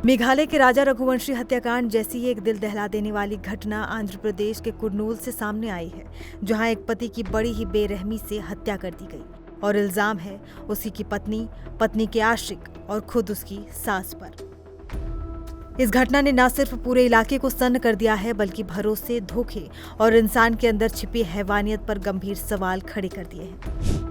मेघालय के राजा रघुवंशी हत्याकांड जैसी ही एक दिल दहला देने वाली घटना आंध्र प्रदेश के कुर्नूल से सामने आई है, जहां एक पति की बड़ी ही बेरहमी से हत्या कर दी गई और इल्जाम है उसी की पत्नी, पत्नी के आशिक और खुद उसकी सास पर। इस घटना ने न सिर्फ पूरे इलाके को सन्न कर दिया है, बल्कि भरोसे, धोखे और इंसान के अंदर छिपी हैवानियत पर गंभीर सवाल खड़े कर दिए हैं।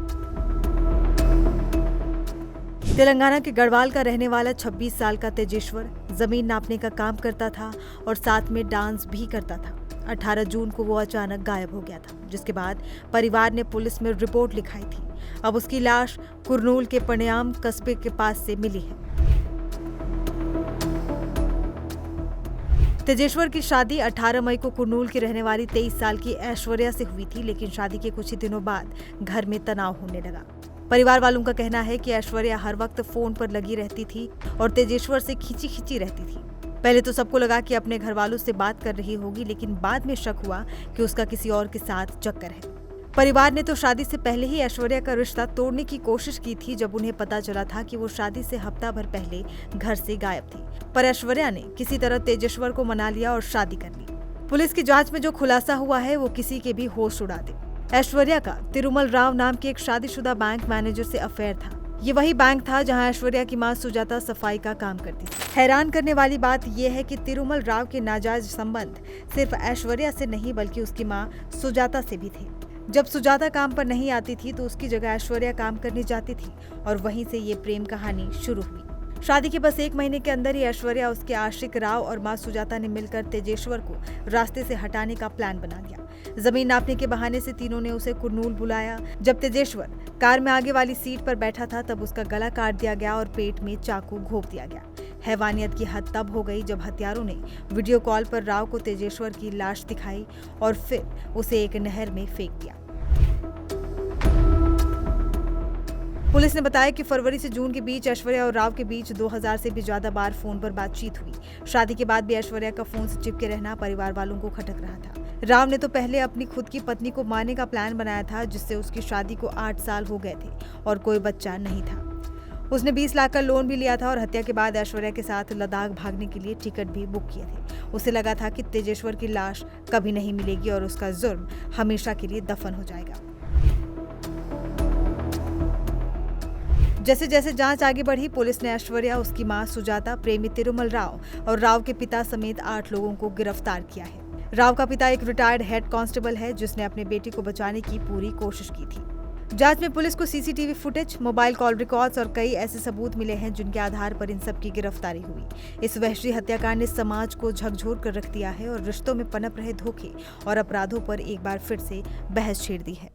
तेलंगाना के गढ़वाल का रहने वाला 26 साल का तेजेश्वर जमीन नापने का काम करता था और साथ में डांस भी करता था। 18 जून को वो अचानक गायब हो गया था, जिसके बाद परिवार ने पुलिस में रिपोर्ट लिखाई थी। अब उसकी लाश कुर्नूल के पणयाम कस्बे के पास से मिली है। तेजेश्वर की शादी 18 मई को कुर्नूल की रहने वाली 23 साल की ऐश्वर्या से हुई थी, लेकिन शादी के कुछ ही दिनों बाद घर में तनाव होने लगा। परिवार वालों का कहना है कि ऐश्वर्या हर वक्त फोन पर लगी रहती थी और तेजेश्वर से खींची खींची रहती थी। पहले तो सबको लगा कि अपने घर वालों से बात कर रही होगी, लेकिन बाद में शक हुआ कि उसका किसी और के साथ चक्कर है। परिवार ने तो शादी से पहले ही ऐश्वर्या का रिश्ता तोड़ने की कोशिश की थी, जब उन्हें पता चला था कि वो शादी से हफ्ता भर पहले घर से गायब थी। पर ऐश्वर्या ने किसी तरह तेजेश्वर को मना लिया और शादी कर ली। पुलिस की जांच में जो खुलासा हुआ है वो किसी के भी होश उड़ा दे। ऐश्वर्या का तिरुमल राव नाम के एक शादीशुदा बैंक मैनेजर से अफेयर था। ये वही बैंक था जहां ऐश्वर्या की मां सुजाता सफाई का काम करती थी। हैरान करने वाली बात यह है कि तिरुमल राव के नाजायज संबंध सिर्फ ऐश्वर्या से नहीं, बल्कि उसकी मां सुजाता से भी थे। जब सुजाता काम पर नहीं आती थी तो उसकी जगह ऐश्वर्या काम करने जाती थी और वहीं से ये प्रेम कहानी शुरू हुई। शादी के बस 1 महीने के अंदर ही ऐश्वर्या, उसके आशिक राव और मां सुजाता ने मिलकर तेजेश्वर को रास्ते से हटाने का प्लान बना लिया। जमीन नापने के बहाने से तीनों ने उसे कुर्नूल बुलाया। जब तेजेश्वर कार में आगे वाली सीट पर बैठा था, तब उसका गला काट दिया गया और पेट में चाकू घोंप दिया गया। हैवानियत की हद तब हो गई जब हत्यारों ने वीडियो कॉल पर राव को तेजेश्वर की लाश दिखाई और फिर उसे एक नहर में फेंक दिया। पुलिस ने बताया कि फरवरी से जून के बीच ऐश्वर्या और राव के बीच 2000 से भी ज्यादा बार फोन पर बातचीत हुई। शादी के बाद भी ऐश्वर्या का फोन से चिपके रहना परिवार वालों को खटक रहा था। राव ने तो पहले अपनी खुद की पत्नी को मारने का प्लान बनाया था, जिससे उसकी शादी को 8 साल हो गए थे और कोई बच्चा नहीं था। उसने 20 लाख का लोन भी लिया था और हत्या के बाद ऐश्वर्या के साथ लद्दाख भागने के लिए टिकट भी बुक किए थे। उसे लगा था कि तेजेश्वर की लाश कभी नहीं मिलेगी और उसका जुर्म हमेशा के लिए दफन हो जाएगा। जैसे जैसे जांच आगे बढ़ी, पुलिस ने ऐश्वर्या, उसकी मां सुजाता, प्रेमी तिरुमल राव और राव के पिता समेत 8 लोगों को गिरफ्तार किया है। राव का पिता एक रिटायर्ड हेड कांस्टेबल है, जिसने अपने बेटे को बचाने की पूरी कोशिश की थी। जांच में पुलिस को CCTV footage, mobile call records और कई ऐसे सबूत मिले हैं, जिनके आधार पर इन सब की गिरफ्तारी हुई। इस वहशी हत्याकांड ने समाज को झकझोर कर रख दिया है और रिश्तों में पनप रहे धोखे और अपराधों पर एक बार फिर से बहस छेड़ दी है।